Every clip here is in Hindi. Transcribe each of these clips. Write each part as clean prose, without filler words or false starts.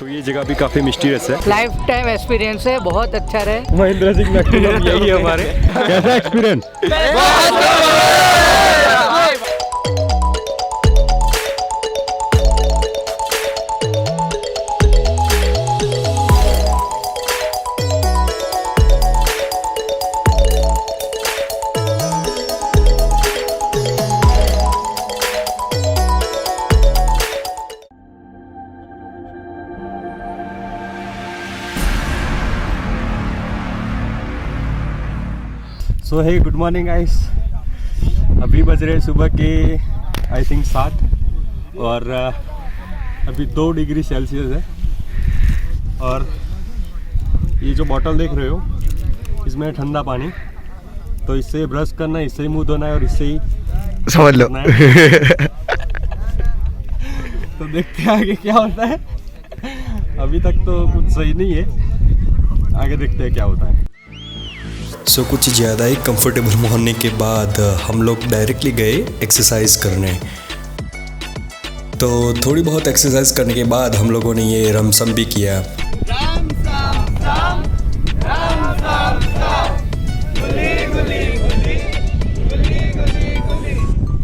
तो ये जगह भी काफी मिस्टीरियस है। लाइफ टाइम एक्सपीरियंस है, बहुत अच्छा रहे। महेंद्र सिंह यही है हमारे। कैसा एक्सपीरियंस? सो हे गुड मॉर्निंग गाइस। अभी बज रहे सुबह के आई थिंक 7 और अभी 2 डिग्री सेल्सियस है। और ये जो बॉटल देख रहे हो इसमें है ठंडा पानी, तो इससे ब्रश करना है, इससे ही मुंह धोना है और इससे ही समझ लो। तो देखते हैं आगे क्या होता है। अभी तक तो कुछ सही नहीं है, आगे देखते हैं क्या होता है। सो कुछ ज़्यादा ही कंफर्टेबल होने के बाद हम लोग डायरेक्टली गए एक्सरसाइज करने। तो थोड़ी बहुत एक्सरसाइज करने के बाद हम लोगों ने ये रमसम भी किया।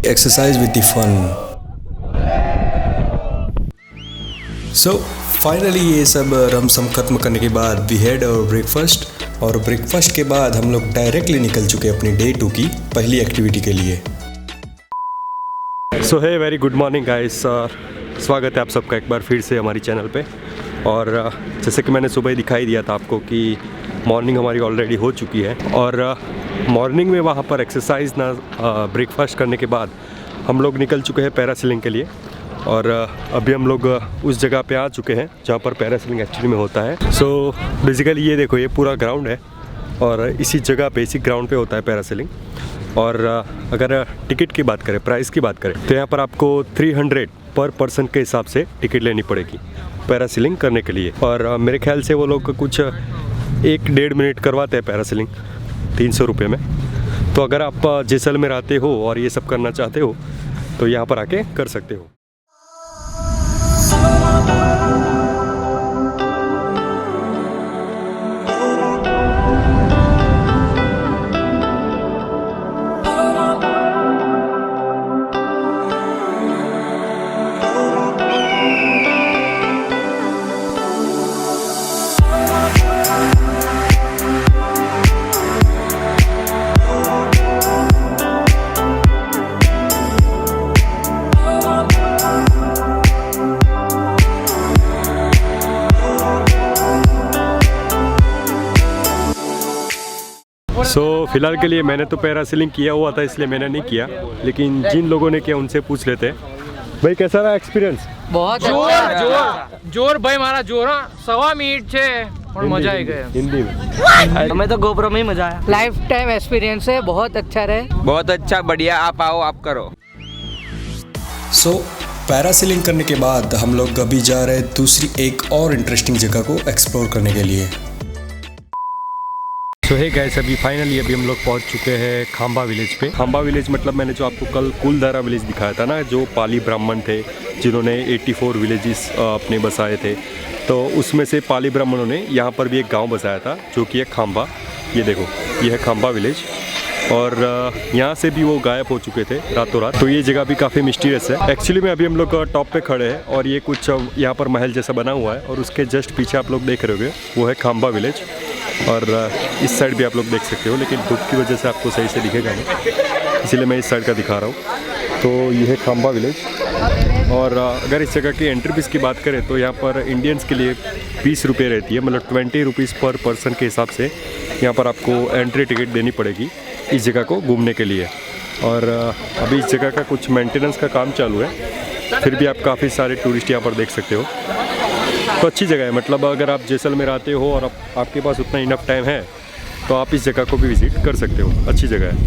Exercise with the fun. So finally ये सब रमसम खत्म करने के बाद वी हैड आवर ब्रेकफास्ट, और ब्रेकफास्ट के बाद हम लोग डायरेक्टली निकल चुके अपनी डे 2 की पहली एक्टिविटी के लिए। सो है वेरी गुड मॉर्निंग गाइस, स्वागत है आप सबका एक बार फिर से हमारी चैनल पे। और जैसे कि मैंने सुबह ही दिखाई दिया था आपको कि मॉर्निंग हमारी ऑलरेडी हो चुकी है। और मॉर्निंग में वहाँ पर एक्सरसाइज ना ब्रेकफास्ट करने के बाद हम लोग निकल चुके हैं पैरासेलिंग के लिए। और अभी हम लोग उस जगह पे आ चुके हैं जहाँ पर पैरासेलिंग एक्चुअली में होता है। सो बेसिकली ये देखो, ये पूरा ग्राउंड है और इसी जगह पे, इसी ग्राउंड पे होता है पैरासेलिंग। और अगर टिकट की बात करें, प्राइस की बात करें, तो यहाँ पर आपको 300 पर पर्सन के हिसाब से टिकट लेनी पड़ेगी पैरासेलिंग करने के लिए। और मेरे ख्याल से वो लोग कुछ 1-1.5 मिनट करवाते हैं पैरासेलिंग 300 रुपये में। तो अगर आप जैसलमेर आते हो और ये सब करना चाहते हो तो यहाँ पर आके कर सकते हो। फिलहाल के लिए मैंने तो पैरासेलिंग किया हुआ था इसलिए मैंने नहीं किया, लेकिन जिन लोगों ने किया उनसे पूछ लेते हैं। भाई कैसा रहा एक्सपीरियंस? बहुत जोर भाई, मारा जोर 1.25 मिनट छे और मजा आ गया। हिंदी में हमें तो गोप्रो में ही मजा आया। लाइफ टाइम एक्सपीरियंस है, बहुत अच्छा रहे। बहुत अच्छा, बढ़िया। आप आओ, आप करो। सो पैरासेलिंग करने के बाद हम लोग अभी जा रहे हैं दूसरी एक और इंटरेस्टिंग जगह को एक्सप्लोर करने के लिए। तो है गाइस, अभी फाइनली हम लोग पहुंच चुके हैं खांबा विलेज पे। खांबा विलेज मतलब मैंने जो आपको कल कुलधारा विलेज दिखाया था ना, जो पाली ब्राह्मण थे जिन्होंने 84 विलेजेस अपने बसाए थे, तो उसमें से पाली ब्राह्मणों ने यहाँ पर भी एक गांव बसाया था जो कि है खांबा। ये देखो, ये है खांबा विलेज। और यहाँ से भी वो गायब हो चुके थे रातों रात। तो ये जगह भी काफ़ी मिस्टीरियस है। एक्चुअली में अभी हम लोग टॉप पे खड़े हैं और ये कुछ यहाँ पर महल जैसा बना हुआ है, और उसके जस्ट पीछे आप लोग देख रहे होंगे वो है खांबा विलेज। और इस साइड भी आप लोग देख सकते हो, लेकिन धूप की वजह से आपको सही से दिखेगा नहीं, इसीलिए मैं इस साइड का दिखा रहा हूँ। तो ये है खांबा विलेज। और अगर इस जगह की एंट्री फीस की बात करें तो यहाँ पर इंडियंस के लिए 20 रुपये रहती है, मतलब 20 रुपीज़ पर पर्सन के हिसाब से यहाँ पर आपको एंट्री टिकट देनी पड़ेगी इस जगह को घूमने के लिए। और अभी इस जगह का कुछ मेंटेनेंस का काम चालू है, फिर भी आप काफ़ी सारे टूरिस्ट यहाँ पर देख सकते हो। तो अच्छी जगह है, मतलब अगर आप जैसलमेर आते हो और आपके पास उतना इनफ टाइम है तो आप इस जगह को भी विज़िट कर सकते हो, अच्छी जगह है।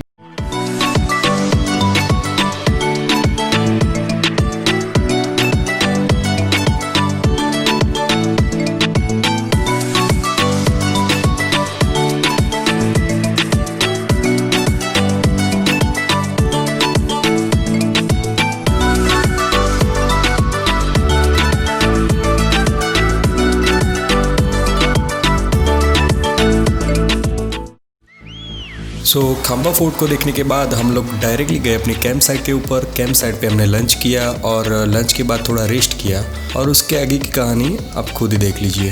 खांबा फोर्ट को देखने के बाद हम लोग डायरेक्टली गए अपनी कैंप साइट के ऊपर। कैंप साइट पे हमने लंच किया और लंच के बाद थोड़ा रेस्ट किया और उसके आगे की कहानी आप खुद ही देख लीजिए।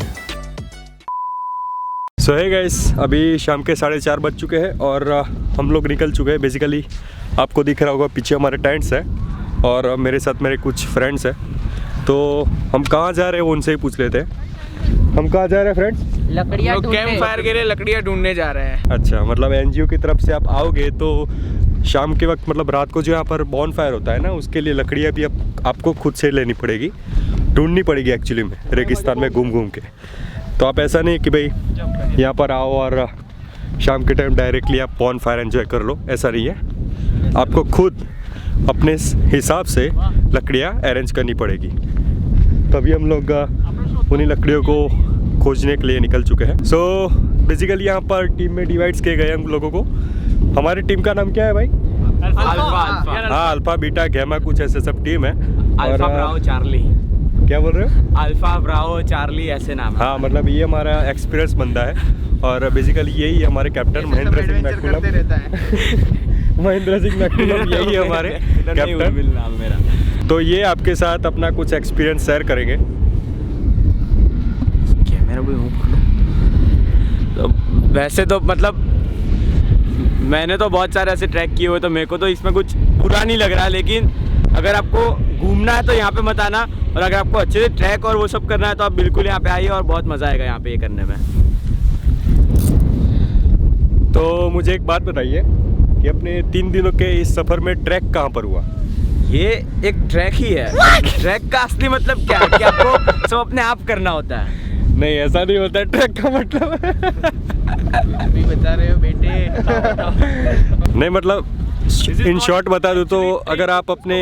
सो है गाइस, अभी शाम के 4:30 बज चुके हैं और हम लोग निकल चुके हैं। बेसिकली आपको दिख रहा होगा पीछे हमारे टेंट्स हैं और मेरे साथ मेरे कुछ फ्रेंड्स हैं। तो हम कहाँ जा रहे हैं वो उनसे ही पूछ लेते हैं। हम कहाँ जा रहे हैं फ्रेंड्स? लकड़ियाँ कैंप फायर के लिए लकड़ियाँ ढूंढने जा रहे हैं। अच्छा, मतलब एनजीओ की तरफ से आप आओगे तो शाम के वक्त, मतलब रात को जो यहाँ पर बॉन फायर होता है ना, उसके लिए लकड़ियाँ भी आपको खुद से लेनी पड़ेगी, ढूंढनी पड़ेगी एक्चुअली में, रेगिस्तान में घूम घूम के। तो आप ऐसा नहीं कि भाई यहाँ पर आओ और शाम के टाइम डायरेक्टली आप बॉन फायर एंजॉय कर लो, ऐसा नहीं है। आपको खुद अपने हिसाब से लकड़ियाँ अरेंज करनी पड़ेगी। तभी हम लोग उन्हीं लकड़ियों को खोजने के लिए निकल चुके हैं। सो बेसिकली यहाँ पर टीम में डिवाइड्स किए गए हम लोगों को। हमारी टीम का नाम क्या है भाई? हाँ, अल्फा बीटा गैमा कुछ ऐसे सब टीम है। Alpha Bravo Charlie. क्या बोल रहे हो? अल्फा ब्रावो चार्ली ऐसे नाम है। हाँ, मतलब ये हमारा एक्सपीरियंस बंदा है और बेसिकली यही है हमारे captain Mahendra Singh McCullum. Mahendra Singh McCullum यही है हमारे कैप्टन। नाम मेरा। तो ये आपके साथ अपना कुछ एक्सपीरियंस शेयर करेंगे। कैमरा भी तो वैसे तो मतलब मैंने तो बहुत सारे ऐसे ट्रैक किए हुए, तो मेरे को तो इसमें कुछ बुरा नहीं लग रहा, लेकिन अगर आपको घूमना है तो यहाँ पे मत आना, और अगर आपको अच्छे से ट्रैक और वो सब करना है तो आप बिल्कुल यहाँ पे आइए और बहुत मज़ा आएगा यहाँ पे ये करने में। तो मुझे एक बात बताइए कि अपने 3 दिनों के इस सफ़र में ट्रैक कहाँ पर हुआ? ये एक ट्रैक ही है। ट्रैक का असली मतलब क्या है कि आपको सब अपने आप करना होता है। नहीं, ऐसा नहीं होता है ट्रैक का मतलब। अभी बता रहे हो बेटे। नहीं, मतलब इन शॉर्ट बता दूँ तो अगर आप अपने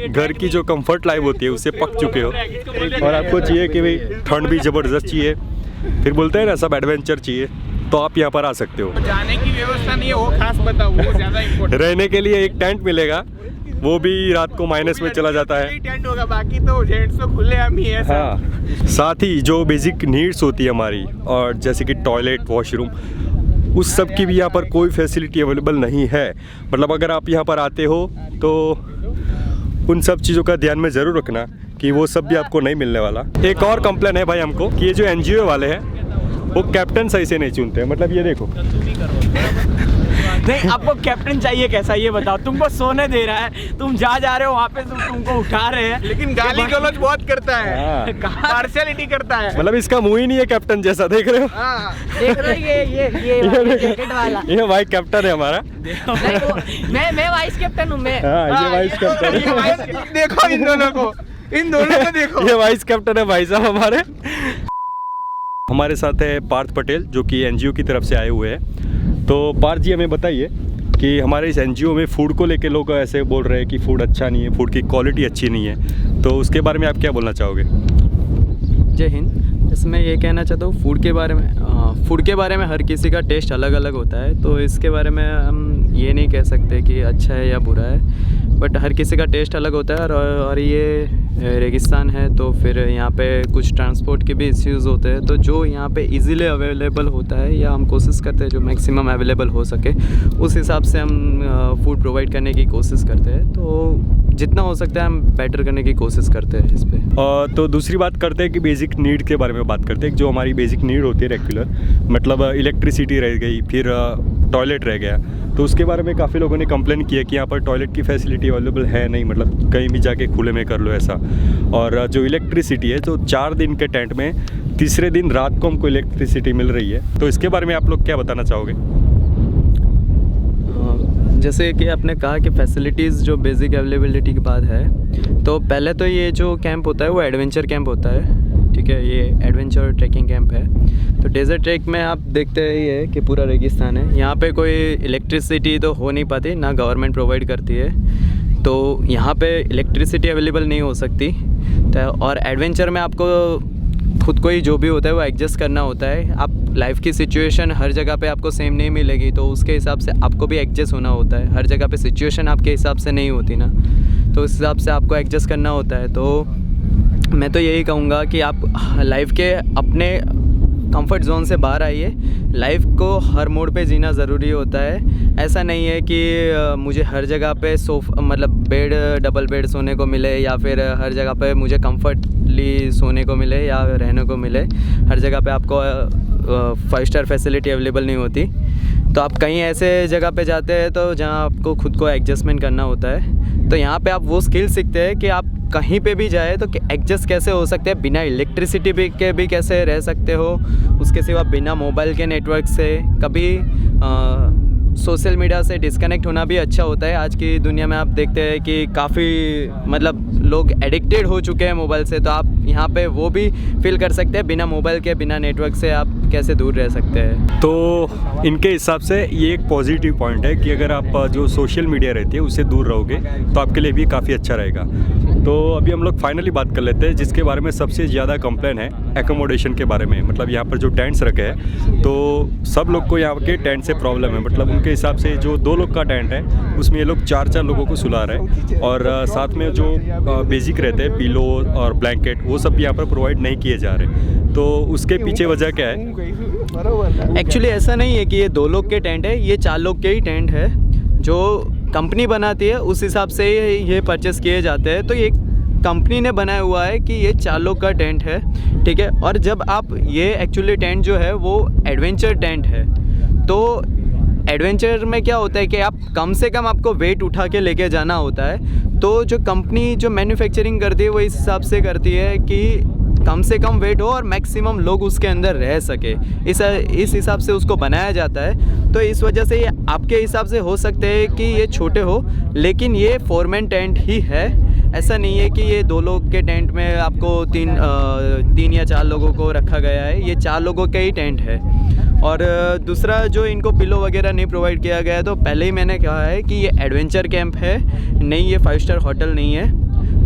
घर की जो कंफर्ट लाइफ होती है उससे पक चुके हो और आपको चाहिए कि भाई ठंड भी ज़बरदस्त चाहिए, फिर बोलते हैं ना सब एडवेंचर चाहिए, तो आप यहाँ पर आ सकते हो। जाने की व्यवस्था नहीं है, वो खास बताओ, वो ज़्यादा इम्पोर्टेंट। रहने के लिए एक टेंट मिलेगा, वो भी रात को माइनस में चला जाता है। टेंट होगा, बाकी तो जेंट्स तो खुले हम ही है। हाँ, साथ ही जो बेसिक नीड्स होती है हमारी, और जैसे कि टॉयलेट, वॉशरूम, उस सब की भी यहाँ पर कोई फैसिलिटी अवेलेबल नहीं है। मतलब अगर आप यहाँ पर आते हो तो उन सब चीज़ों का ध्यान में ज़रूर रखना कि वो सब भी आपको नहीं मिलने वाला। एक और कंप्लेन है भाई हमको कि ये जो एनजीओ वाले हैं वो कैप्टन सही से नहीं चुनते हैं। मतलब ये देखो, नहीं, आपको कैप्टन चाहिए कैसा ये बताओ। तुमको सोने दे रहा है, तुम जा रहे हो वहाँ पे, तुमको उठा रहे हैं, लेकिन गाली गलौज बहुत करता है, पार्शियलिटी करता है। मतलब इसका मुंह ही नहीं है कैप्टन जैसा, देख रहे हो? देख रहे हो ये जैकेट वाला। ये भाई कैप्टन है हमारा। मैं वाइस कैप्टन हूँ मैं। हाँ, ये वाइस कैप्टन है। देखो इन दोनों को देखो। ये वाइस कैप्टन है भाई साहब हमारे। हमारे साथ है पार्थ पटेल जो कि एनजीओ की तरफ से आए हुए हैं। तो पार्थ जी, हमें बताइए कि हमारे इस एनजीओ में फ़ूड को लेके लोग ऐसे बोल रहे हैं कि फ़ूड अच्छा नहीं है, फ़ूड की क्वालिटी अच्छी नहीं है, तो उसके बारे में आप क्या बोलना चाहोगे? जय हिंद। इसमें ये कहना चाहता हूँ फूड के बारे में हर किसी का टेस्ट अलग अलग होता है, तो इसके बारे में हम ये नहीं कह सकते कि अच्छा है या बुरा है, बट हर किसी का टेस्ट अलग होता है। और ये रेगिस्तान है तो फिर यहाँ पे कुछ ट्रांसपोर्ट के भी इश्यूज़ होते हैं, तो जो यहाँ पे इजीली अवेलेबल होता है या हम कोशिश करते हैं जो मैक्सिमम अवेलेबल हो सके उस हिसाब से हम फूड प्रोवाइड करने की कोशिश करते हैं। तो जितना हो सकता है हम बेटर करने की कोशिश करते हैं इस पर। तो दूसरी बात करते हैं कि बेसिक नीड के बारे में बात करते हैं। जो हमारी बेसिक नीड होती है रेगुलर, मतलब इलेक्ट्रिसिटी रह गई, फिर टॉयलेट रह गया, तो उसके बारे में काफ़ी लोगों ने कंप्लेन किया कि यहाँ पर टॉयलेट की फैसिलिटी अवेलेबल है नहीं, मतलब कहीं भी जाके खुले में कर लो ऐसा। और जो इलेक्ट्रिसिटी है, तो 4 दिन के टेंट में तीसरे दिन रात को हमको इलेक्ट्रिसिटी मिल रही है, तो इसके बारे में आप लोग क्या बताना चाहोगे? जैसे कि आपने कहा कि फैसिलिटीज़ जो बेसिक अवेलेबिलिटी की बात है, तो पहले तो ये जो कैंप होता है वो एडवेंचर कैंप होता है, ठीक है, ये एडवेंचर ट्रैकिंग कैंप है। तो डेजर्ट ट्रैक में आप देखते हैं ये कि पूरा रेगिस्तान है, यहाँ पे कोई इलेक्ट्रिसिटी तो हो नहीं पाती, ना गवर्नमेंट प्रोवाइड करती है, तो यहाँ पे इलेक्ट्रिसिटी अवेलेबल नहीं हो सकती। तो और एडवेंचर में आपको खुद को ही जो भी होता है वो एडजस्ट करना होता है। आप लाइफ की सिचुएशन हर जगह पे आपको सेम नहीं मिलेगी, तो उसके हिसाब से आपको भी एडजस्ट होना होता है। हर जगह पे सिचुएशन आपके हिसाब से नहीं होती ना, तो उस हिसाब से आपको एडजस्ट करना होता है। तो मैं तो यही कहूँगा कि आप लाइफ के अपने कंफर्ट जोन से बाहर आइए, लाइफ को हर मोड पे जीना ज़रूरी होता है। ऐसा नहीं है कि मुझे हर जगह पे मतलब बेड डबल बेड सोने को मिले या फिर हर जगह पे मुझे कंफर्टली सोने को मिले या रहने को मिले। हर जगह पे आपको 5 स्टार फैसिलिटी अवेलेबल नहीं होती। तो आप कहीं ऐसे जगह पे जाते हैं तो जहाँ आपको खुद को एडजस्टमेंट करना होता है। तो यहाँ पे आप वो स्किल सीखते हैं कि आप कहीं पे भी जाए तो एडजस्ट कैसे हो सकते हैं, बिना इलेक्ट्रिसिटी के भी कैसे रह सकते हो, उसके सिवा बिना मोबाइल के नेटवर्क से। कभी सोशल मीडिया से डिस्कनेक्ट होना भी अच्छा होता है। आज की दुनिया में आप देखते हैं कि काफ़ी मतलब लोग एडिक्टेड हो चुके हैं मोबाइल से। तो आप यहाँ पे वो भी फील कर सकते हैं, बिना मोबाइल के बिना नेटवर्क से आप कैसे दूर रह सकते हैं। तो इनके हिसाब से ये एक पॉजिटिव पॉइंट है कि अगर आप जो सोशल मीडिया रहती है उससे दूर रहोगे तो आपके लिए भी काफ़ी अच्छा रहेगा। तो अभी हम लोग फाइनली बात कर लेते हैं जिसके बारे में सबसे ज़्यादा कंप्लेन है, एकोमोडेशन के बारे में। मतलब यहाँ पर जो टेंट्स रखे हैं तो सब लोग को यहाँ के टेंट से प्रॉब्लम है। मतलब उनके हिसाब से जो 2 लोग का टेंट है उसमें ये लोग 4 लोगों को सुला रहे हैं और साथ में जो बेसिक रहते हैं पिलो और ब्लैंकेट वो सब यहाँ पर प्रोवाइड नहीं किए जा रहे। तो उसके पीछे वजह क्या है? एक्चुअली ऐसा नहीं है कि ये 2 लोग के टेंट है, ये 4 लोग के ही टेंट है। जो कंपनी बनाती है उस हिसाब से ये परचेस किए जाते हैं। तो ये कंपनी ने बनाया हुआ है कि ये 4 लोग का टेंट है, ठीक है। और जब आप ये एक्चुअली टेंट जो है वो एडवेंचर टेंट है। तो एडवेंचर में क्या होता है कि आप कम से कम आपको वेट उठा के लेके जाना होता है। तो जो कंपनी जो मैन्युफैक्चरिंग करती है वो इस हिसाब से करती है कि कम से कम वेट हो और मैक्सिमम लोग उसके अंदर रह सके, इस हिसाब से उसको बनाया जाता है। तो इस वजह से ये आपके हिसाब से हो सकते हैं कि ये छोटे हो, लेकिन ये 4-मैन टेंट ही है। ऐसा नहीं है कि ये 2 लोग के टेंट में आपको 3 या 4 लोगों को रखा गया है। ये 4 लोगों के ही टेंट है। और दूसरा जो इनको पिलो वगैरह नहीं प्रोवाइड किया गया है, तो पहले ही मैंने कहा है कि ये एडवेंचर कैंप है, नहीं ये 5 स्टार होटल नहीं है।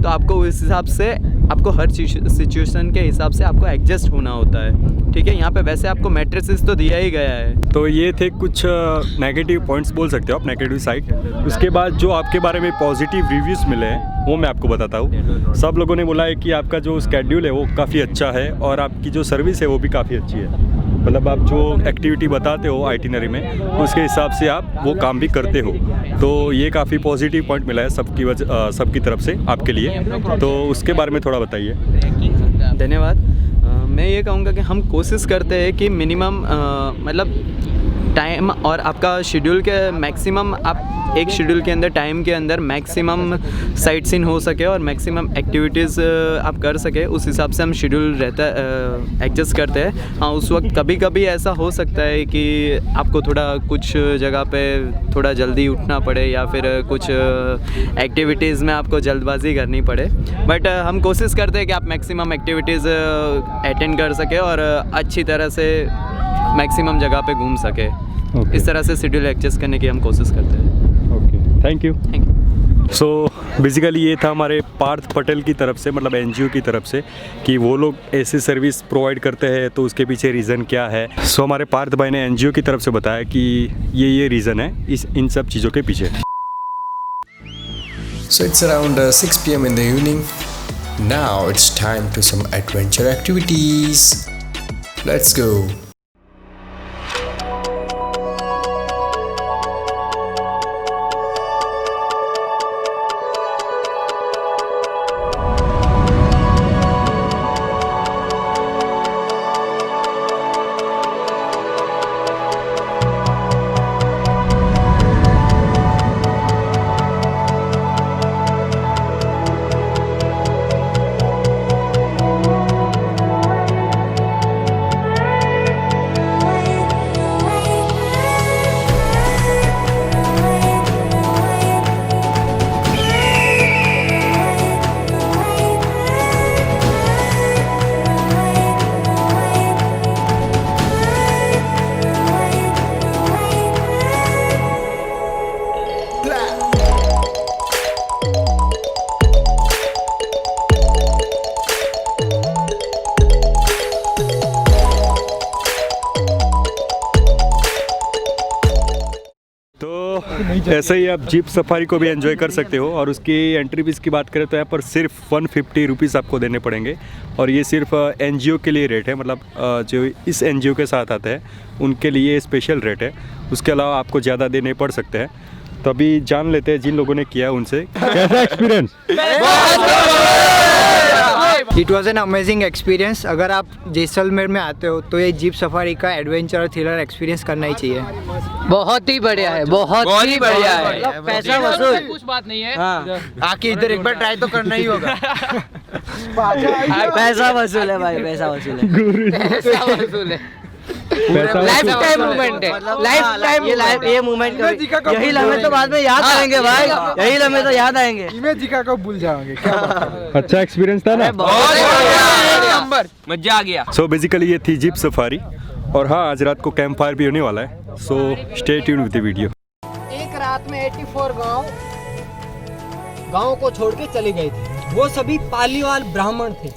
तो आपको उस हिसाब से आपको हर सिचुएशन के हिसाब से आपको एडजस्ट होना होता है, ठीक है। यहाँ पे वैसे आपको मैट्रेसेस तो दिया ही गया है। तो ये थे कुछ नेगेटिव पॉइंट्स बोल सकते हो आप, नेगेटिव साइड। उसके बाद जो आपके बारे में पॉजिटिव रिव्यूज़ मिले हैं वो मैं आपको बताता हूँ। सब लोगों ने बोला है कि आपका जो स्केड्यूल है वो काफ़ी अच्छा है और आपकी जो सर्विस है वो भी काफ़ी अच्छी है। मतलब आप जो एक्टिविटी बताते हो आइटिनरी में उसके हिसाब से आप वो काम भी करते हो। तो ये काफ़ी पॉजिटिव पॉइंट मिला है सबकी तरफ से आपके लिए। तो उसके बारे में थोड़ा बताइए। धन्यवाद। मैं ये कहूँगा कि हम कोशिश करते हैं कि मिनिमम मतलब टाइम और आपका शेड्यूल के मैक्सिमम आप एक शेड्यूल के अंदर टाइम के अंदर मैक्सिमम साइट सीन हो सके और मैक्सिमम एक्टिविटीज़ आप कर सके, उस हिसाब से हम शेड्यूल रहता एडजस्ट करते हैं। हाँ, उस वक्त कभी कभी ऐसा हो सकता है कि आपको थोड़ा कुछ जगह पे थोड़ा जल्दी उठना पड़े या फिर कुछ एक्टिविटीज़ में आपको जल्दबाजी करनी पड़े। बट हम कोशिश करते हैं कि आप मैक्सिमम एक्टिविटीज़ अटेंड कर सके और अच्छी तरह से मैक्सिमम जगह पे घूम सके। इस तरह से शेड्यूल एडजस्ट करने की हम कोशिश करते हैं। Okay, thank you. Thank you. So basically ये था हमारे पार्थ पटेल की तरफ से, मतलब एनजीओ की तरफ से, कि वो लोग ऐसी सर्विस प्रोवाइड करते हैं तो उसके पीछे रीज़न क्या है। सो हमारे पार्थ भाई ने एनजीओ की तरफ से बताया कि ये रीज़न है इन सब चीज़ों के पीछे। So it's around 6 p.m. in the evening. Now it's time to some adventure activities. Let's go. ऐसे ही आप जीप सफारी को भी एंजॉय कर सकते हो। और उसकी एंट्री फीस की बात करें तो यहाँ पर सिर्फ 150 रुपीज़ आपको देने पड़ेंगे। और ये सिर्फ एनजीओ के लिए रेट है, मतलब जो इस एनजीओ के साथ आते हैं उनके लिए स्पेशल रेट है। उसके अलावा आपको ज़्यादा देने पड़ सकते हैं। तो अभी जान लेते हैं जिन लोगों ने किया उनसे कैसा experience. It was an amazing experience. अगर आप जैसलमेर में आते हो तो ये जीप सफारी का एडवेंचर और थ्रिलर एक्सपीरियंस करना ही चाहिए। बहुत ही बढ़िया है, बहुत ही बढ़िया है। पैसा वसूल, कुछ बात नहीं है। आके इधर एक बार ट्राई तो करना ही होगा। पैसा वसूल है भाई, पैसा वसूल है। पैसा वसूल है। लाइफ टाइम मूवमेंट है, लाइफ टाइम ये मूवमेंट यही लम्हे तो बाद में याद आएंगे भाई, यही लम्हे तो याद आएंगे। को भूल जाओगे। अच्छा एक्सपीरियंस था ना, मजा आ गया। सो बेसिकली ये थी जीप सफारी। और हाँ, आज रात को कैंप फायर भी होने वाला है, so stay tuned with the video. एक रात में 84 गांव को छोड़ के चले गए थे। वो सभी पालीवाल ब्राह्मण थे।